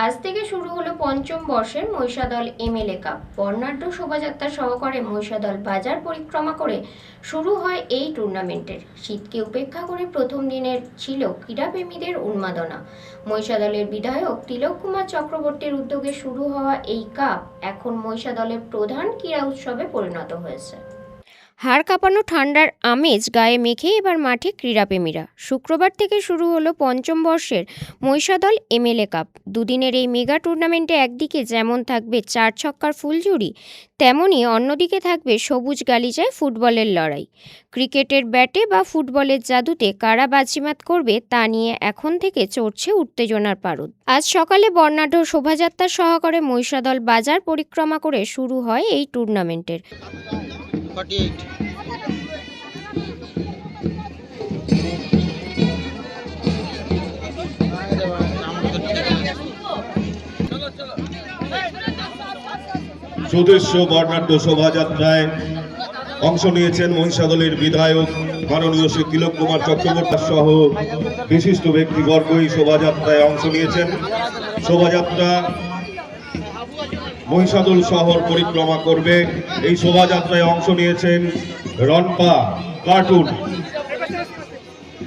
আজ থেকে শুরু হলো পঞ্চম বর্ষের মহিষাদল এমএলএ কাপ। বর্ণাঢ্য শোভাযাত্রা সহকারে মহিষাদল বাজার পরিক্রমা করে শুরু হয় এই টুর্নামেন্টের। শীতকে উপেক্ষা করে প্রথম দিনের ছিল ক্রীড়াপ্রেমীদের উন্মাদনা। মহিষাদলের বিধায়ক তিলক কুমার চক্রবর্তীর উদ্যোগে শুরু হওয়া এই কাপ এখন মহিষাদলের প্রধান ক্রীড়া উৎসবে পরিণত হয়েছে। হাড় কাঁপানো ঠান্ডার আমেজ গায়ে মেখে এবার মাঠে ক্রীড়াপ্রেমীরা। শুক্রবার থেকে শুরু হলো পঞ্চম বর্ষের মহিষাদল এমএলএ কাপ। দুদিনের এই মেগা টুর্নামেন্টে একদিকে যেমন থাকবে 4 ছক্কার ফুলঝুরি, তেমনই অন্যদিকে থাকবে সবুজ গালিচায় ফুটবলের লড়াই। ক্রিকেটের ব্যাটে বা ফুটবলের জাদুতে কারা বাজিমাত করবে তা নিয়ে এখন থেকে চড়ছে উত্তেজনার পারদ। আজ সকালে বর্ণাঢ্য শোভাযাত্রা সহকারে মহিষাদল বাজার পরিক্রমা করে শুরু হয় এই টুর্নামেন্টের। 48 সুদৃশ্য বর্ণাঢ্য শোভাযাত্রায় অংশ নিয়েছেন মহিষাদলের বিধায়ক মাননীয় শ্রী তিলক কুমার চক্রবর্তী সহ বিশিষ্ট ব্যক্তিবর্গ এই শোভাযাত্রায় অংশ নিয়েছেন। শোভাযাত্রা মহিষাদল শহর পরিক্রমা করবে। এই শোভাযাত্রায় অংশ নিয়েছেন রনপা, কার্টুন,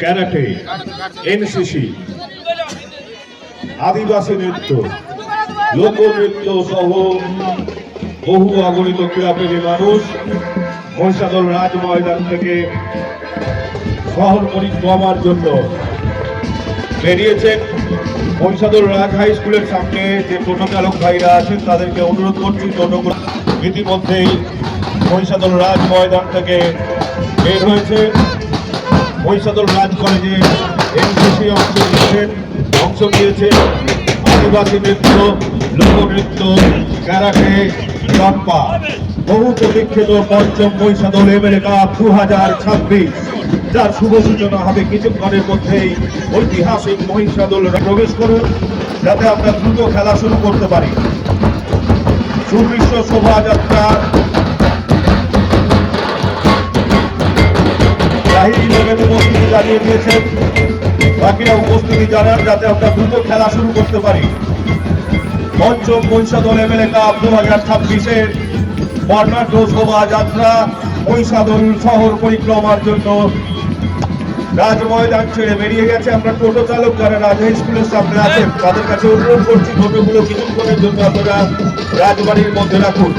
ক্যারাটে, এনসিসি, আদিবাসী নৃত্য, লোকনৃত্য সহ বহু অগণিত ক্রীড়াপ্রেমী মানুষ মহিষাদল রাজ ময়দান থেকে শহর পরিক্রমার জন্য বেরিয়েছেন। মহিষাদল রাজ হাই স্কুলের সামনে যে টোটো চালক ভাইরা আছেন তাদেরকে অনুরোধ করছি, টোটোগুলো ইতিমধ্যেই মহিষাদল রাজ ময়দান থেকে বের হয়েছে। মহিষাদল রাজ কলেজে এনসিসি অংশ নিয়েছে আদিবাসী নৃত্য, লোকনৃত্য, ক্যারাটে, রনপা। বহু প্রতীক্ষিত পঞ্চম মহিষাদল এমএলএ কাপ 2026, যার শুভ সূচনা হবে কিছুক্ষণের মধ্যেই। ঐতিহাসিক মহিষাদল প্রবেশ করুন যাতে আমরা দ্রুত খেলা শুরু করতে পারি। সুদৃশ্য শোভাযাত্রা উপস্থিতি জানিয়ে দিয়েছেন, বাকিরা উপস্থিতি জানান যাতে আমরা দ্রুত খেলা শুরু করতে পারি। পঞ্চম মহিষাদল এমএলএ কাপ 2026-এর বর্ণাঢ্য শোভাযাত্রা মহিষাদল শহর পরিক্রমার জন্য রাজ ময়দান ছেড়ে বেরিয়ে গেছে। আমরা টোটো চালক যারা রাজ হাই স্কুলের সামনে আছেন তাদের কাছে অনুরোধ করছি, টোটোগুলো কিছুক্ষণের জন্য আপনারা রাজবাড়ির মধ্যে রাখুন।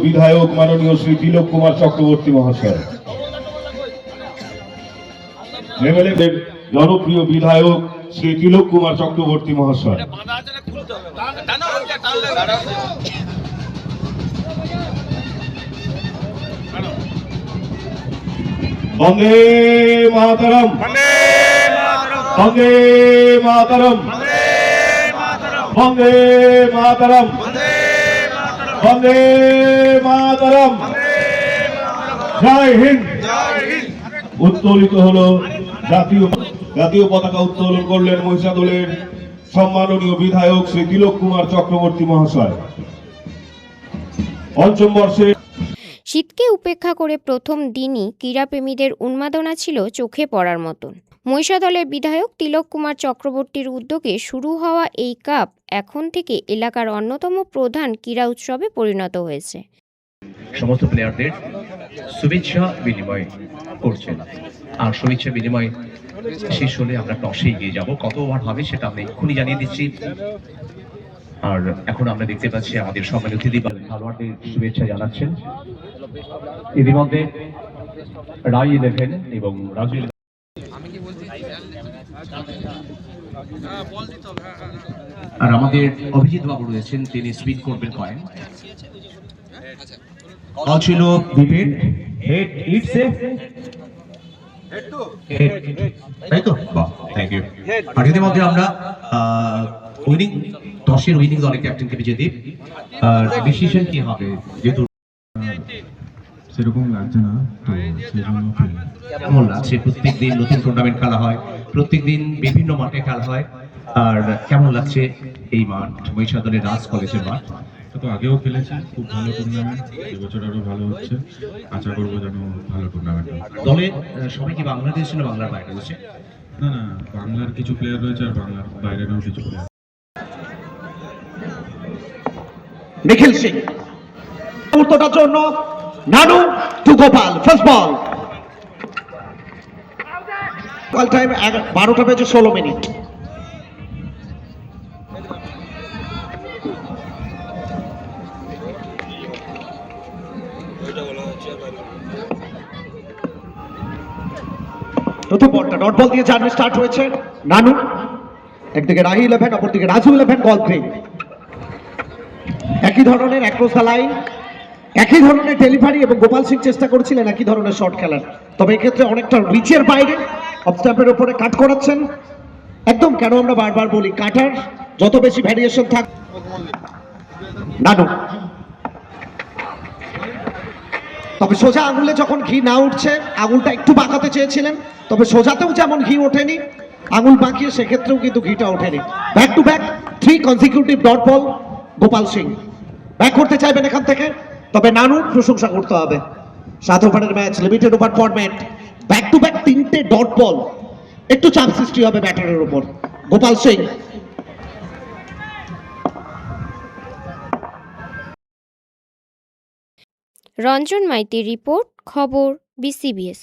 বিধায়ক মাননীয় শ্রী তিলক কুমার চক্রবর্তী মহাশয়, এমএলএদের জনপ্রিয় বিধায়ক শ্রী তিলক কুমার চক্রবর্তী মহাশয়। বন্দে মাতরম, বন্দে মাতরম, বন্দে মাতরম, বন্দে মাতরম, জয় হিন্দ। উত্তোলিত হলো জাতীয় পতাকা উত্তোলন করলেন মহিষাদলের সম্মাননীয় বিধায়ক শ্রী তিলক কুমার চক্রবর্তী মহাশয়। পঞ্চম বর্ষে শীতকে উপেক্ষা করে প্রথম দিনই ক্রীড়াপ্রেমীদের উন্মাদনা ছিল চোখে পড়ার মতন। মহিষাদলের বিধায়ক তিলক কুমার চক্রবর্তীর উদ্যোগে শুরু হওয়া এই কাপ এখন থেকে এলাকার অন্যতম প্রধান ক্রীড়া উৎসবে পরিণত হয়েছে। সমস্ত প্লেয়ারদের শুভেচ্ছা বিনিময় করছেন, আর শুভেচ্ছা বিনিময় শেষ হলে আমরা টসে এগিয়ে যাব। কত ওভার হবে সেটা আমরা এক্ষুনি জানিয়ে দিচ্ছি। আর এখন আমরা দেখতে পাচ্ছি আমাদের সম্মানিত অতিথি খেলোয়াড়দের শুভেচ্ছা জানাচ্ছেন। ইতিমধ্যে রাই 11 এবং রাজু আর আমাদের অভিজিৎ বাবু রয়েছেন, তিনি স্পিন করবেন কয়েন। কল ছিল বিপিন হেড ইটস এ তাই তো বাহ থ্যাংক ইউ আর এর মধ্যে আমরা উইনিং টসের উইনিং দলের ক্যাপ্টেনকে বিজয় দীপ আর ডিসিশন কি হবে যেহেতু সেরকম লাগছে না তো সেই জন্য কেমন লাগছে প্রত্যেকদিন নতুন টুর্নামেন্ট খেলা হয় প্রত্যেকদিন বিভিন্ন মাঠে খেলা হয় আর কেমন লাগছে এই মাঠ মহিষাদলের রাজ কলেজের মাঠ এটা তো আগেও খেলেছি, খুব ভালো টুর্নামেন্ট, এবছর আরো ভালো হচ্ছে, আশা করবো যেন ভালো টুর্নামেন্ট হয়। দলে সবাই কি বাংলাদেশ না বাংলার বাইরে রয়েছে না না, বাংলার কিছু প্লেয়ার রয়েছে আর বাংলার বাইরেরও কিছু প্লেয়ার। নিখিল সিং মুহূর্তটার জন্য নানু টু গোপাল ফার্স্ট বল কল টাইম 12:16 প্রথম বলটা ডট বল দিয়ে জার্নি স্টার্ট হয়েছে নানু, একদিকে রাহি 11 অপরদিকে রাজু 11 গল গ্রিন। একই ধরনের অ্যাক্রস দ্য লাইন, একই ধরনের ডেলিভারি এবং গোপাল সিং চেষ্টা করেছিলেন একই ধরনের শট খেলার, তবে এক্ষেত্রে অনেকটা রিচের বাইরে অফ স্ট্যাম্পের উপরে কাট করাচ্ছেন একদম। কেন আমরা বারবার বলি কাটার যত বেশি ভ্যারিয়েশন থাক। নানু তবে সোজা আঙুলে যখন ঘি না উঠছে, আঙুলটা একটু বাঁকাতে চেয়েছিলেন, তবে সোজাতেও যেমন ঘি ওঠেনি, আঙুল বাঁকিয়ে সেক্ষেত্রেও কিন্তু ঘিটা ওঠেনি। Back to back 3 consecutive dot ball Gopal Singh back করতে চাইবেন এখান থেকে, তবে নানুর প্রশংসা করতে হবে। 7 ওভারের match, limited over format, back to back 3টে ডট বল, একটু চাপ সৃষ্টি হবে ব্যাটারের উপর। গোপাল সিং রঞ্জন মাইতির রিপোর্ট, খবর বিসিবিএস।